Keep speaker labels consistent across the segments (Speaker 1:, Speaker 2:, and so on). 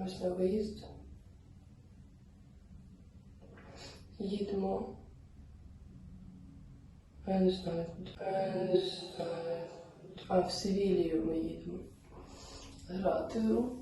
Speaker 1: збираємось на виїзд. Їдемо. Я не знаю куди. В Севілію ми їдемо грати в гру.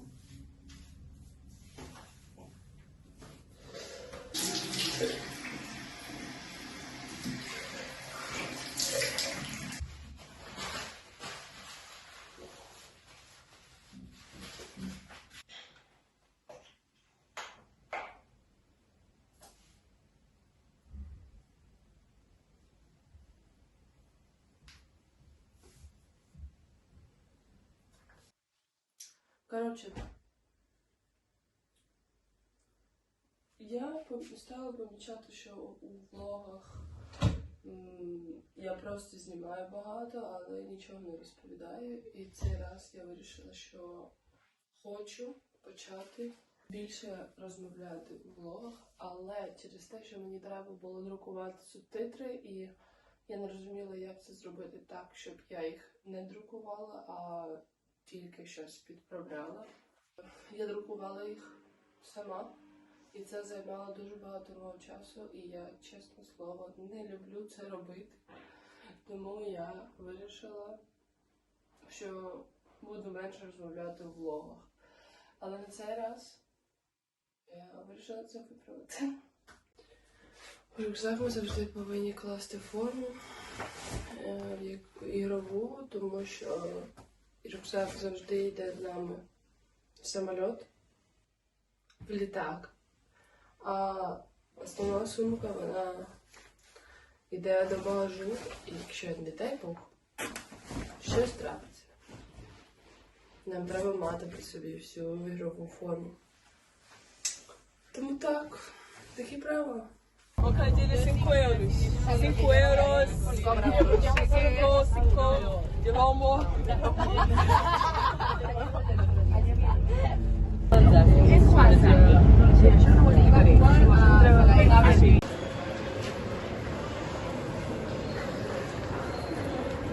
Speaker 1: Коротше, я стала помічати, що у влогах я просто знімаю багато, але нічого не розповідаю. І цей раз я вирішила, що хочу почати більше розмовляти у влогах, але через те, що мені треба було друкувати субтитри, і я не розуміла, як це зробити так, щоб я їх не друкувала, а тільки щось підправляла. Я друкувала їх сама, і це займало дуже багато мого часу, і я, чесне слово, не люблю це робити. Тому я вирішила, що буду менше розмовляти в влогах. Але на цей раз я вирішила це виправити. В рюкзак ми завжди повинні класти форму ігрову, тому що рюкзак завжди йде з нами в самоліт, в літак. А основна сумка, вона йде до багажу, і якщо, не дай Бог, щось трапиться, нам треба мати при собі всю ігрову форму. Тому так, такі правила.
Speaker 2: Хотели 5 euros. 5 euros. 5. Llevamos.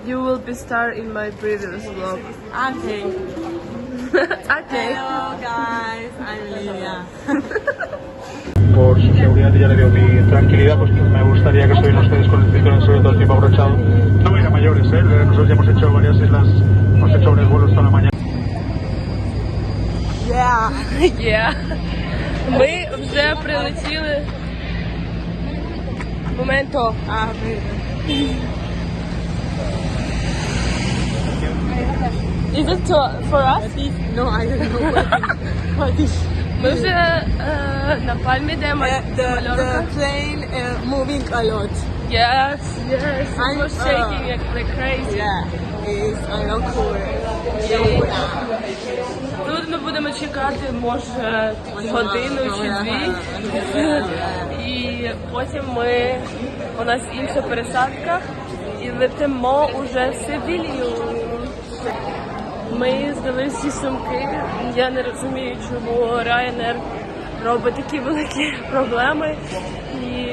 Speaker 1: You will be star in my previous vlog.
Speaker 2: Okay.
Speaker 1: Okay.
Speaker 2: Hello guys, I'm Lidia.
Speaker 3: Por su seguridad y ya le digo mi tranquilidad, pues me gustaría que estuvieran ustedes con el cinturón sobre todo el tiempo abrochado. No vais a mayores, nosotros ya hemos hecho varias islas, hemos hecho varios vuelos toda la mañana.
Speaker 1: Yeah. Ми вже прилетіли. Моменто. Is it for us?
Speaker 2: No, I don't know what is.
Speaker 1: Ми вже на Пальмі де
Speaker 2: The plane moving a lot.
Speaker 1: Yes.
Speaker 2: I'm,
Speaker 1: It was shaking like crazy.
Speaker 2: Yeah, it's a lot cool.
Speaker 1: Тут ми будемо чекати, може, годину чи дві. І потім у нас інша пересадка і летимо уже в Севілію. Ми здали всі сумки. Я не розумію, чому Ryanair робить такі великі проблеми. І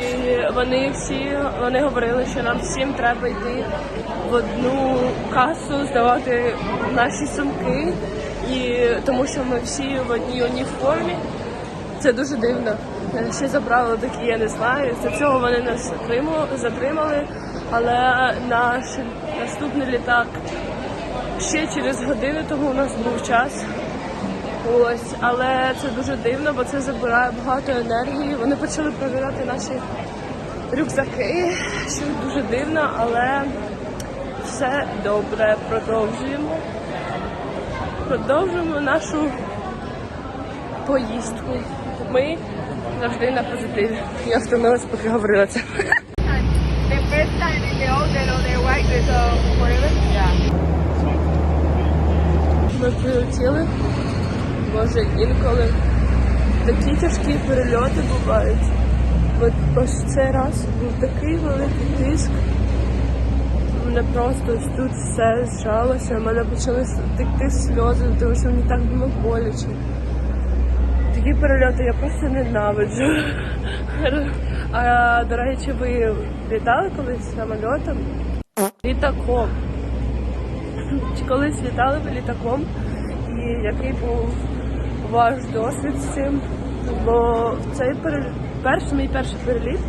Speaker 1: вони говорили, що нам всім треба йти в одну касу, здавати наші сумки. І тому що ми всі в одній уніформі. Це дуже дивно. Ще забрали такі, я не знаю. За цього вони нас затримали. Але наш наступний літак ще через годину, тому у нас був час. Ось, але це дуже дивно, бо це забирає багато енергії. Вони почали перевіряти наші рюкзаки, що дуже дивно, але все добре. Продовжуємо нашу поїздку. Ми завжди на позитиві. Я втомилась, поки говорила це. Ми прилетіли. Може, інколи такі тяжкі перельоти бувають. Ось цей раз був такий великий тиск. Мене просто тут все зжалося, в мене почали текти сльози, тому що мені так було боляче. Такі перельоти я просто ненавиджу. А, до речі, ви літали колись самольотом? Літаком. Чи колись літали ви літаком? І який був ваш досвід з цим, бо цей мій перший переліт,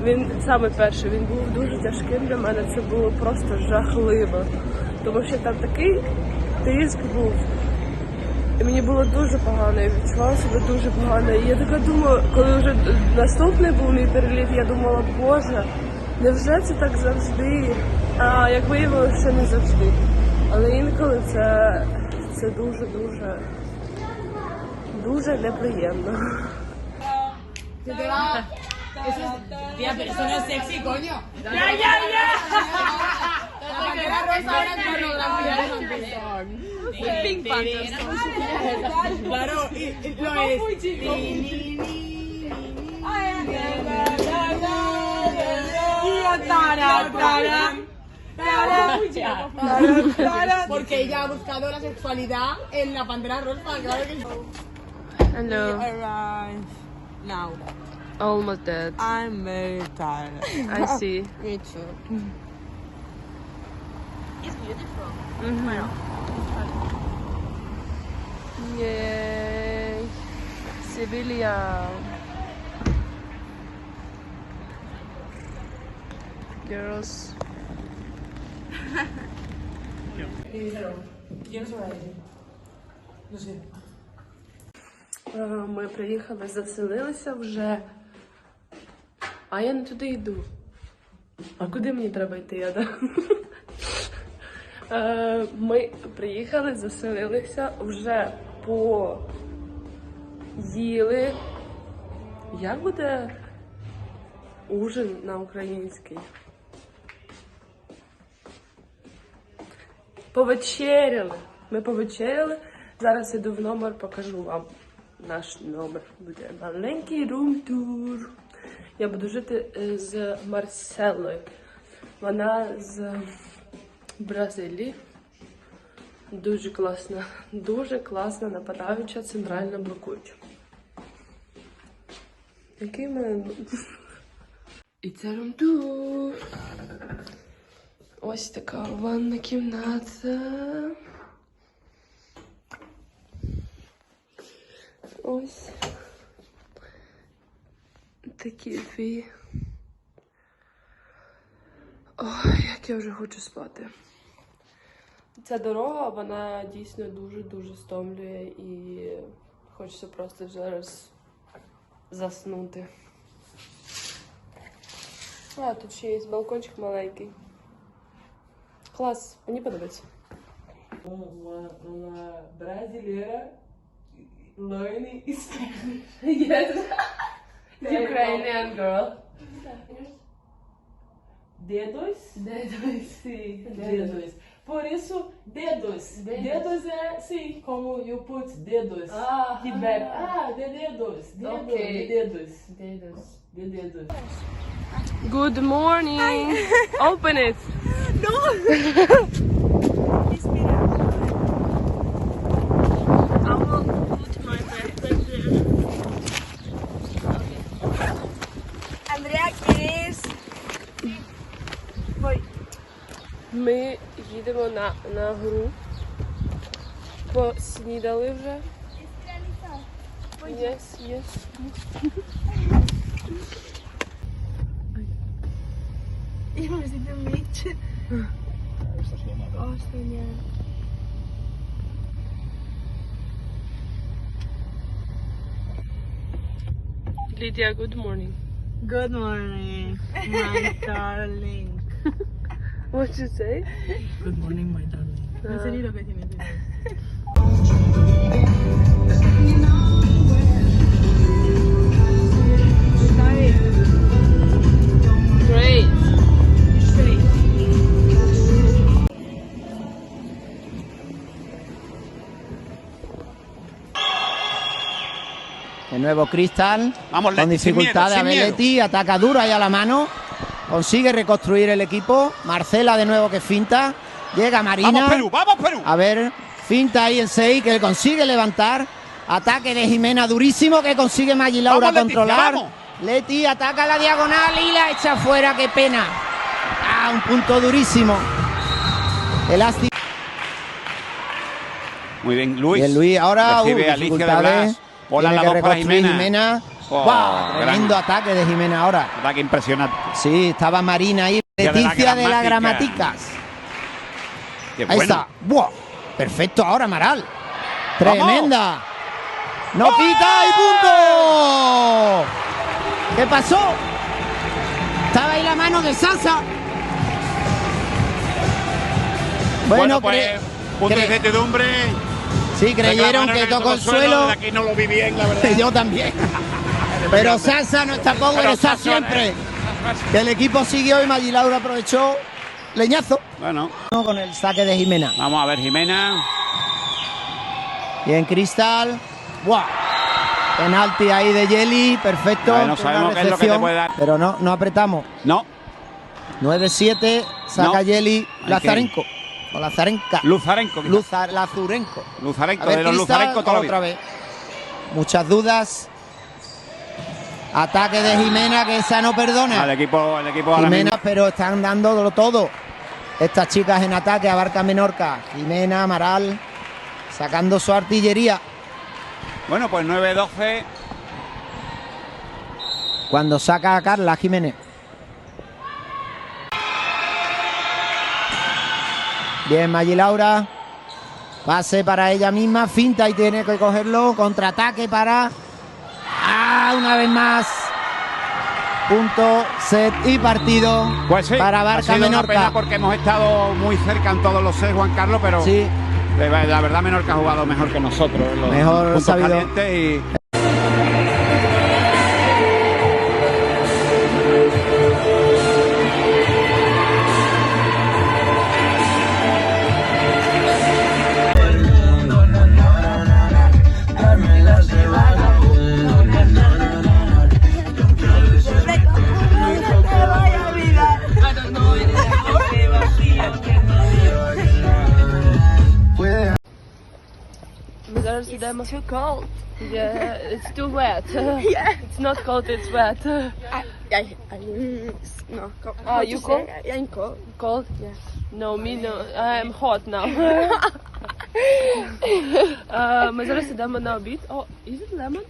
Speaker 1: він саме перший, він був дуже тяжким для мене, це було просто жахливо, тому що там такий тиск був, і мені було дуже погано, я відчувала себе дуже погано, і я така думала, коли вже наступний був мій переліт, я думала, боже, невже це так завжди, а як виявилося, що не завжди, але інколи це дуже неприємно.
Speaker 4: Tía, pero eso no es sexy, coño.
Speaker 2: Ya.
Speaker 4: La bandera rosa ahora es pornografía.
Speaker 2: Pink Panther.
Speaker 4: Claro, y lo es. Porque ella ha buscado la sexualidad en la pantera rosa, claro que sí.
Speaker 1: Hello,
Speaker 2: Arrive now.
Speaker 1: almost dead.
Speaker 2: I'm very tired.
Speaker 1: I see.
Speaker 2: Me too.
Speaker 1: Yay, Sevilla. Girls. Ми приїхали, заселилися вже. А я не туди йду. А куди мені треба йти, Яда? Ми приїхали, заселилися, вже поїли. Як буде ужин на український? Повечеряли. Ми повечеряли. Зараз іду в номер, покажу вам наш номер. Буде маленький рум-тур. Я буду жити з Марселою. Вона з Бразилії. Дуже класна нападаюча, центрально блокуюча. Який в мене... І це рум-тур. Ось така ванна кімната. Ось такі дві. Ой, як я вже хочу спати. Ця дорога, вона дійсно дуже стомлює і хочеться просто зараз заснути. А, тут ще є балкончик маленький. Клас, мені подобається.
Speaker 2: Uma brasileira learning Spanish.
Speaker 1: Yes. Ukrainian girl.
Speaker 2: Dedos?
Speaker 1: Dedos.
Speaker 2: Sim, dedos. Por isso, dedos. Dedos é, sim, como you put dedos.
Speaker 1: Ah,
Speaker 2: Que bebe. De dedos. Dedos.
Speaker 1: Okay.
Speaker 2: De dedos.
Speaker 1: Dedos.
Speaker 2: De dedos.
Speaker 1: Good morning. Open it.
Speaker 2: No! I will put my backpack there.
Speaker 4: Andrea, ¿quieres? Voy.
Speaker 1: Ми їдемо на гру. Поснідали вже. Yes. Lydia, good morning.
Speaker 2: Good morning, my darling.
Speaker 1: What you say?
Speaker 2: Good morning, my darling. No sé ni lo que tiene que ver.
Speaker 1: Great.
Speaker 5: De nuevo Cristal,
Speaker 6: Vamos,
Speaker 5: con
Speaker 6: Leti, sin
Speaker 5: dificultades
Speaker 6: miedo, sin
Speaker 5: a Leti, ataca dura y a la mano, consigue reconstruir el equipo. Marcela de nuevo que finta, llega Marina.
Speaker 6: ¡Vamos Perú!
Speaker 5: A ver, finta ahí en 6 que consigue levantar. Ataque de Jimena durísimo que consigue Maggi Laura
Speaker 6: Vamos, Leticia,
Speaker 5: controlar.
Speaker 6: vamos.
Speaker 5: Leti ataca la diagonal y la echa fuera, qué pena. Un punto durísimo. Elástico.
Speaker 6: Muy bien, Luis.
Speaker 5: Bien, Luis. Ahora,
Speaker 6: recibe Alicia de
Speaker 5: dificultades.
Speaker 6: Blas. Bola
Speaker 5: Tiene
Speaker 6: la
Speaker 5: que
Speaker 6: dos para
Speaker 5: reconstruir
Speaker 6: Jimena. Oh,
Speaker 5: ¡Guau! Tremendo
Speaker 6: gran
Speaker 5: ataque de Jimena ahora.
Speaker 6: ataque impresionante.
Speaker 5: Sí, estaba Marina ahí.
Speaker 6: de la
Speaker 5: Leticia de la
Speaker 6: Gramaticas.
Speaker 5: Gramaticas.
Speaker 6: Qué
Speaker 5: Ahí
Speaker 6: bueno.
Speaker 5: está. ¡Buah! Perfecto ahora, Amaral. Tremenda. No pita y punto. ¿Qué pasó? Estaba ahí la mano de Sasa.
Speaker 6: Bueno, pues, punto de
Speaker 5: cre-
Speaker 6: incertidumbre.
Speaker 5: Sí, creyeron
Speaker 6: Reclamaron
Speaker 5: que
Speaker 6: el
Speaker 5: tocó el suelo.
Speaker 6: desde aquí no lo vi bien, la verdad.
Speaker 5: Yo también. Pero Sasa no está power,
Speaker 6: Pero
Speaker 5: está
Speaker 6: Sasa,
Speaker 5: siempre. Que el equipo siguió y Maggi Laura aprovechó leñazo.
Speaker 6: Bueno,
Speaker 5: Con el saque de Jimena.
Speaker 6: vamos a ver Jimena.
Speaker 5: Bien, Cristal. ¡Buah! Penalti ahí de Yeli, perfecto.
Speaker 6: Bueno,
Speaker 5: Buena
Speaker 6: sabemos qué es lo que te
Speaker 5: recepción,
Speaker 6: puede dar.
Speaker 5: Pero no apretamos.
Speaker 6: No,
Speaker 5: 9-7, saca
Speaker 6: No.
Speaker 5: Yeli
Speaker 6: Hay
Speaker 5: Lazarenko. O Lazarenka.
Speaker 6: Luzarenko. quizás.
Speaker 5: Lazurenko.
Speaker 6: Luzarenko,
Speaker 5: A ver,
Speaker 6: de los
Speaker 5: Cristal,
Speaker 6: Luzarenko toda la
Speaker 5: otra
Speaker 6: vida.
Speaker 5: vez. Muchas dudas. Ataque de Jimena, que esa no perdona.
Speaker 6: El equipo ahora
Speaker 5: Jimena,
Speaker 6: mismo.
Speaker 5: pero están dándolo todo. Estas chicas en ataque abarca Menorca. Jimena, Amaral, sacando su artillería.
Speaker 6: Bueno, pues 9-12.
Speaker 5: Cuando saca a Carla Jiménez. Bien, Maggi Laura. Pase para ella misma. Finta y tiene que cogerlo. Contraataque para... una vez más. Punto, set y partido
Speaker 6: Pues sí,
Speaker 5: para
Speaker 6: ha
Speaker 5: Barca
Speaker 6: sido una
Speaker 5: Menorca.
Speaker 6: pena porque hemos estado muy cerca en todos los sets, Juan Carlos, pero
Speaker 5: Sí,
Speaker 6: la verdad Menorca ha jugado mejor que nosotros en los
Speaker 5: Mejor
Speaker 6: puntos
Speaker 5: sabido.
Speaker 6: calientes y
Speaker 1: We зараз йдемо. Too cold. Yeah, it's too wet. Yeah. It's not cold, it's wet.
Speaker 4: No.
Speaker 1: Ah, you cold?
Speaker 4: I'm cold.
Speaker 1: Cold? Yeah. No, me no. I'm hot now. Ми зараз йдемо на обід. Oh, is it lemon?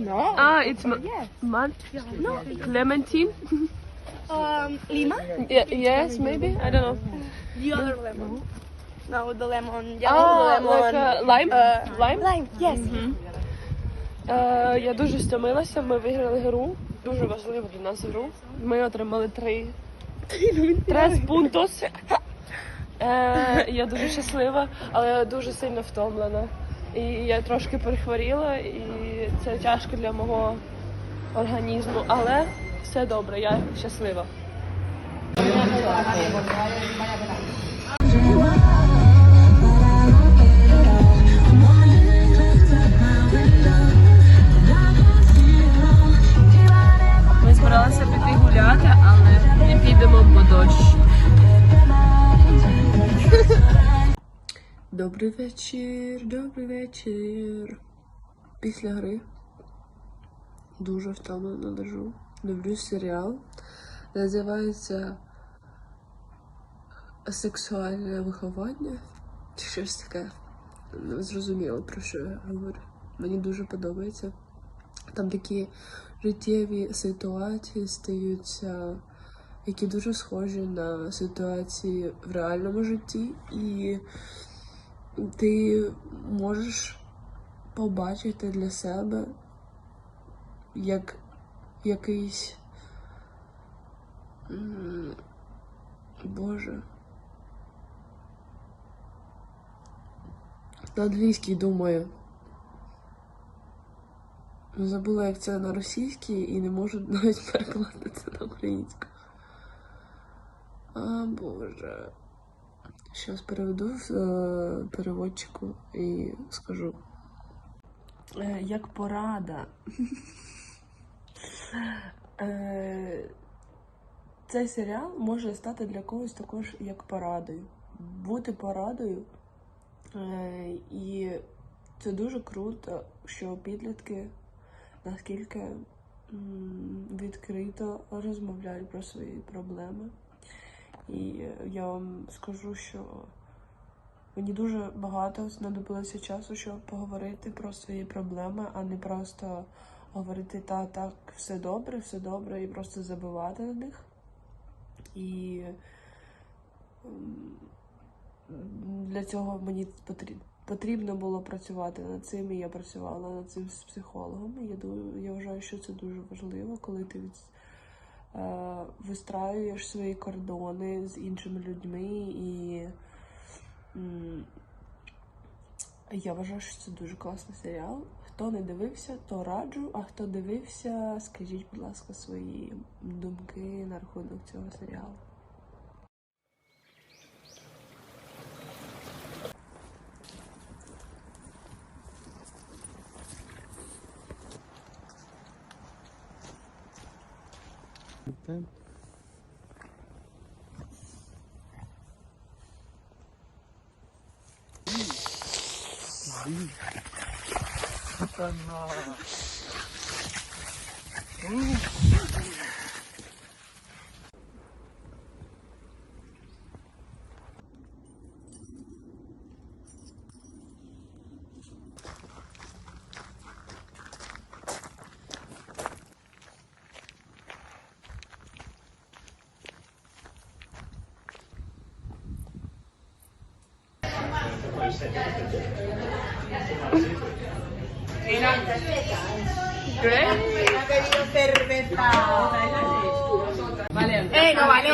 Speaker 4: No.
Speaker 1: Ah, it's no. Clementine?
Speaker 4: Lima?
Speaker 1: Yeah, yes, maybe. I don't know.
Speaker 4: The other lemon. No, the lemon.
Speaker 1: Ah, like lime? Lime?
Speaker 4: Lime, yes.
Speaker 1: Я дуже стомилася, ми виграли гру, дуже важливу для нас гру. Ми отримали 3 пунктос. Я дуже щаслива, але я дуже сильно втомлена. І я трошки перехворіла, і це тяжко для мого організму, але все добре, я щаслива. Ми збиралися піти гуляти, але не підемо, бо дощ. Добрий вечір. Після гри дуже втомлено лежу. Дивлюсь серіал. Називається «Сексуальне виховання». Чи щось таке. Не зрозуміло, про що я говорю. Мені дуже подобається. Там такі життєві ситуації стаються, які дуже схожі на ситуації в реальному житті. І ти можеш побачити для себе як якийсь... Боже. На англійській думаю. Забула, як це на російській, і не можу навіть перекласти це на українську. А, Боже. Щас переведу в переводчику і скажу. Як порада. Цей серіал може стати для когось також як порадою. Бути порадою. І це дуже круто, що підлітки наскільки відкрито розмовляють про свої проблеми. І я вам скажу, що Мені дуже багато знадобилося часу, щоб поговорити про свої проблеми, а не просто говорити так, все добре, і просто забивати на них. І для цього мені потрібно було працювати над цим, і я працювала над цим з психологом. Я вважаю, що це дуже важливо, коли ти вистраюєш свої кордони з іншими людьми, і я вважаю, що це дуже класний серіал. Хто не дивився, то раджу, а хто дивився, скажіть, будь ласка, свої думки на рахунок цього серіалу.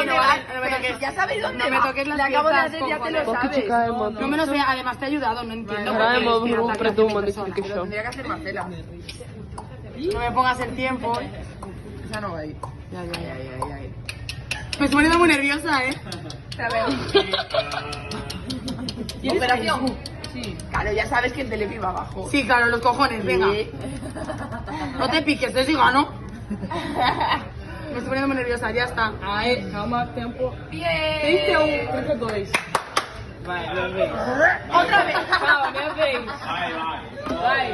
Speaker 4: No vale. Ya sabéis dónde me toques las piezas. Acabo de hacer, ya te lo sabes. No me lo sé, además te he ayudado, no entiendo. Tendría que hacer Marcela. No me pongas el tiempo. Esa no va ahí. Ya. Me estoy poniendo muy nerviosa, ¿Operación? Sí. Claro, ya sabes que el telepi va abajo. Sí, claro, los cojones, venga. No te piques, te sigo, ¿no? Me estoy poniendo muy nerviosa, ya está.
Speaker 2: Calma, tempo.
Speaker 4: Bien.
Speaker 2: 32. Vai, minha vez.
Speaker 4: Otra vez.
Speaker 2: Calma, minha vez. Vai.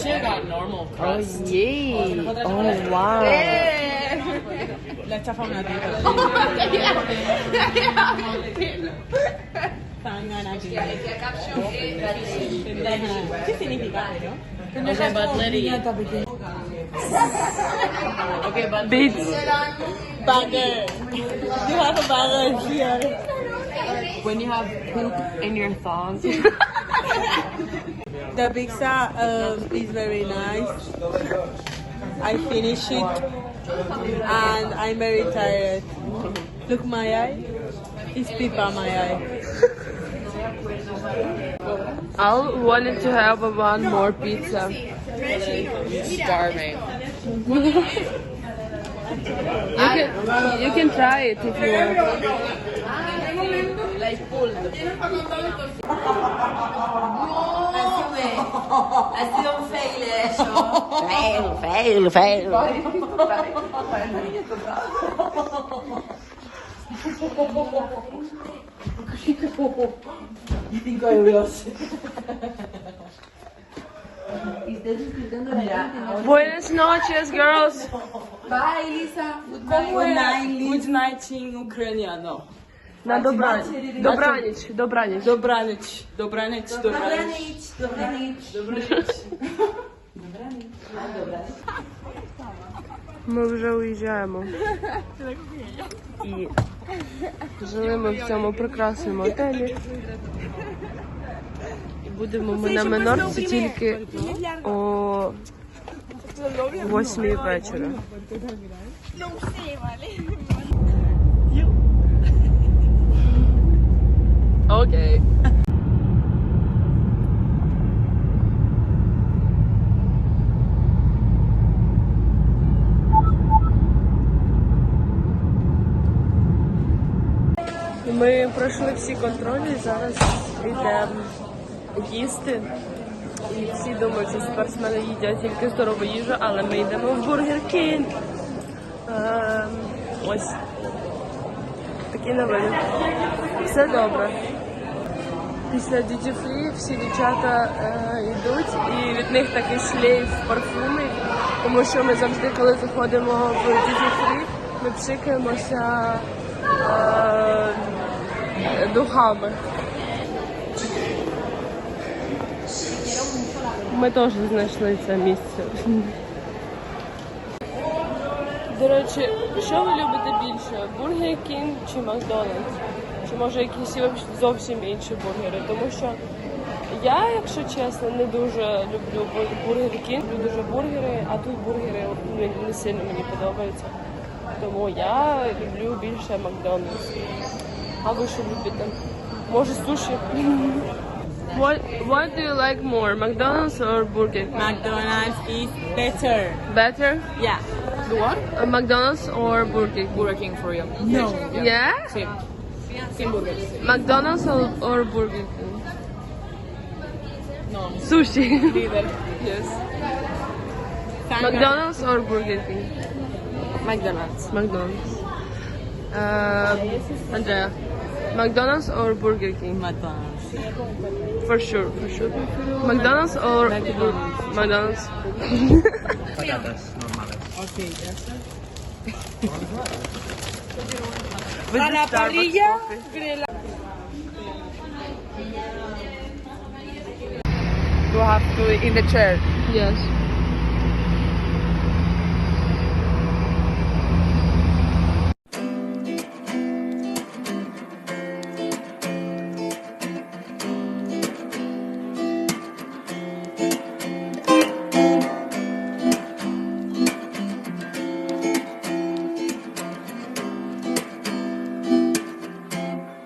Speaker 2: Chega, normal.
Speaker 7: Oh, yay. Oh, wow.
Speaker 2: La chafa una tita. ¿Qué significa eso? Okay, but
Speaker 7: Beats.
Speaker 2: bagger. You have a bagger here.
Speaker 7: When you have poop in your thongs.
Speaker 8: The pizza is very nice. I finished it and I'm very tired. Look my eye. It's pipa my eye.
Speaker 7: I wanted to have one more pizza. Starving. You can try it if you want.
Speaker 9: Ha sido un fail eso. Fail.
Speaker 2: Y 5 euros.
Speaker 7: Buenas noches, girls.
Speaker 9: Bye, Lisa.
Speaker 8: Como good night in ucraniano.
Speaker 7: Na dobranoc. Dobranoc. Dobranoc.
Speaker 8: Dobranoc. Dobranoc.
Speaker 7: Ми вже уїжджаємо. І жили ми в цьому прекрасному готелі. І будемо ми на Менорці тільки о 8 вечора. Окей. Ми пройшли всі контролі, зараз йдемо їсти. І всі думають, що спортсмени їдять тільки здорову їжу, але ми йдемо в Бургер Кінг. Ось такі новини. Все добре. Після Duty Free всі дівчата йдуть, і від них такий шлейф парфумів, тому що ми завжди, коли заходимо в Duty Free, ми пшикаємося духами. Ми теж знайшли це місце. До речі, що ви любите більше? Бургер Кінг чи Макдональдс? Чи може якісь зовсім інші бургери? Тому що я, якщо чесно, не дуже люблю Бургер Кінг, люблю дуже бургери, а тут бургери не сильно мені подобаються. Тому я люблю більше Макдональдс. А ви що любите? Може суші? What do you like more, McDonald's or Burger King?
Speaker 8: McDonald's is better.
Speaker 7: Better?
Speaker 8: Yeah.
Speaker 4: The what?
Speaker 7: McDonald's or Burger King?
Speaker 4: Burger King for you.
Speaker 8: No.
Speaker 7: Yeah?
Speaker 4: Sí. Sin burgers.
Speaker 7: McDonald's or Burger King?
Speaker 4: No.
Speaker 7: Sushi.
Speaker 4: Líder.
Speaker 7: Yes. McDonald's or Burger King?
Speaker 4: McDonald's.
Speaker 7: McDonald's. Andrea, McDonald's or Burger King?
Speaker 8: McDonald's.
Speaker 7: For sure, for sure. McDonald's or McDonald's?
Speaker 6: Patatas normales.
Speaker 8: Okay, that's it.
Speaker 7: With
Speaker 8: A
Speaker 7: the
Speaker 8: la
Speaker 7: Starbucks
Speaker 8: parrilla,
Speaker 7: coffee.
Speaker 8: grela.
Speaker 4: You have to in the chair.
Speaker 7: Yes.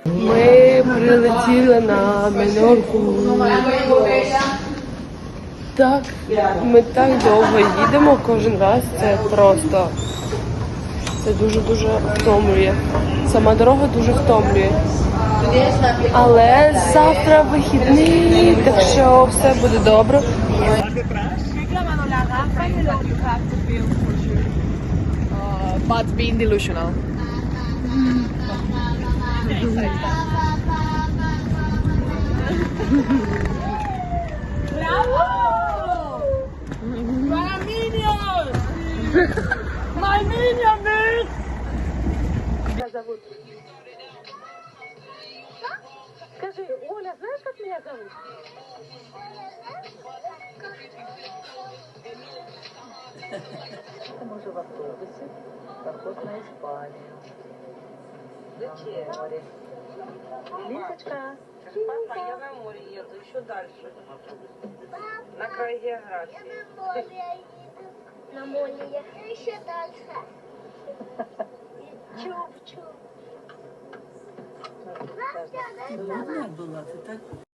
Speaker 7: Ми прилетіли на Майнорку. Так, ми так довго їдемо кожен раз, це просто, це дуже-дуже втомлює. Сама дорога дуже втомлює. Але завтра вихідний, так що все буде добре.
Speaker 4: But being delusional.
Speaker 10: Може в автобусі, поход на Іспанію. На море. Лисочка.
Speaker 9: Папа, я на море еду, еще дальше. На край географии.
Speaker 11: На море я еще дальше. Чуп-чуп.
Speaker 10: Голодна була, ти так